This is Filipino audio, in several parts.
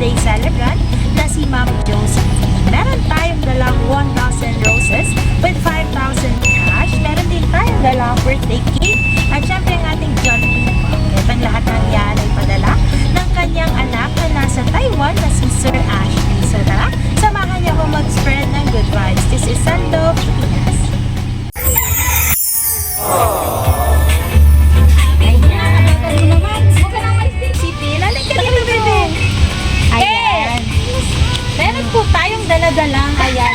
birthday celebrant na si Ma'am Josephine. Meron tayong dalang 1,000 roses with 5,000 cash. Meron din tayong dalang birthday cake. At syempre ang ating Jollibee Bucket. Ang lahat ng yan ay padala ng kanyang anak na nasa Taiwan na si Sir Ashley. So tara, samahan niyo ako mag-spread ng good vibes. This is Sando Pilipinas. Meron po tayong daladalang, ayan,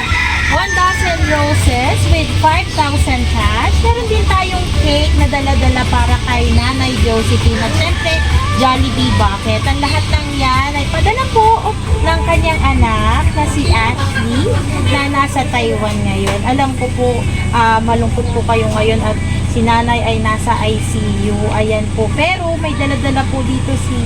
1,000 roses with 5,000 cash. Meron din tayong cake na daladala para kay Nanay Josephine. At syempre, Jollibee Bucket. Ang lahat ng yan ay padala po ng kanyang anak na si Ashley na nasa Taiwan ngayon. Alam ko po, malungkot po kayo ngayon at si Nanay ay nasa ICU. Ayan po. Pero may daladala po dito si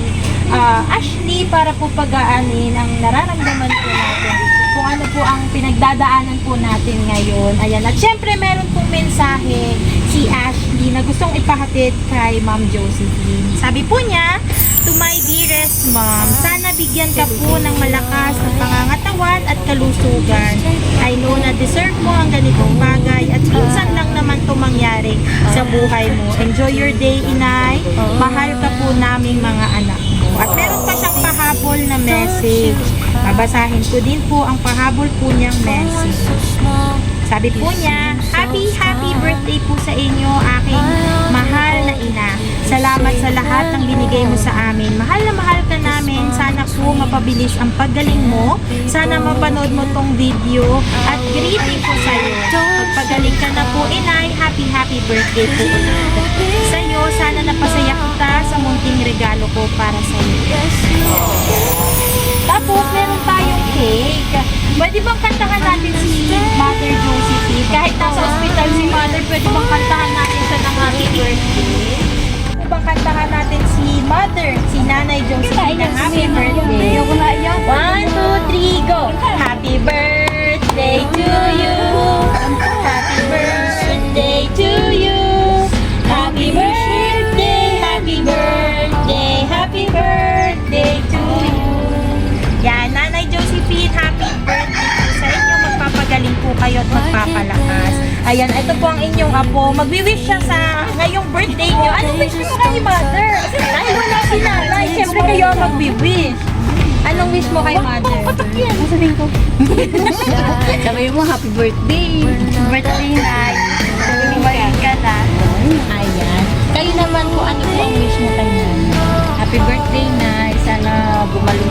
Ashley para po pagaanin ang nararamdaman po natin kung ano po ang pinagdadaanan po natin ngayon. Ayan. At syempre meron pong mensahe si Ashley na gustong ipahatid kay Ma'am Josephine. Sabi po niya, "To my dearest mom, sana bigyan ka po ng malakas na pangangatawan at kalusugan. I know na deserve mo ang ganitong bagay at minsan lang naman ito mangyari sa buhay mo. Enjoy your day, inay. Mahal ka po naming mga anak mo." At meron pa siyang pahabol na message. Babasahin ko din po ang pahabol po niyang message. Sabi po niya, happy birthday po sa inyo, aking mahal na ina. Salamat sa lahat ng binigay mo sa amin. Mahal na mahal ka namin. Sana po mapabilis ang paggaling mo. Sana mapanood mo tong video. At greeting po sa'yo. Pagpagaling ka na po, inay. Happy birthday po ulit. Sa'yo, sana napasaya kita sa munting regalo ko para sa'yo. Tapos, meron tayong cake. Pwede bang kantahan natin si Mother Josephine? Kahit nasa hospital si Mother, pwede bang kantahan natin siya ng happy birthday? Pwede bang kantahan natin si Mother, si Nanay Josephine ng happy birthday? 1, 2, 3, go! Happy birthday to you! Happy birthday to you! Happy birthday, happy birthday, happy birthday to you! Yan, Nanay Josephine, happy birthday po sa inyo. Magpapagaling po kayo at magpapalakas. Ayan, ito po ang inyong apo. Magwi-wish siya sa ngayong birthday nyo. Anong wish mo kay Mother? Ay, wala si Nanay. Siyempre kayo ang magwi-wish. Anong wish mo kay Mother? Patak yan. Masabihin ko. Sabi mo, happy birthday. Birthday, Nay. Bumalik ka na. Ayan. Kayo naman po, ano po ang wish mo kay Nanay? Happy birthday, Nay. Sana bumalik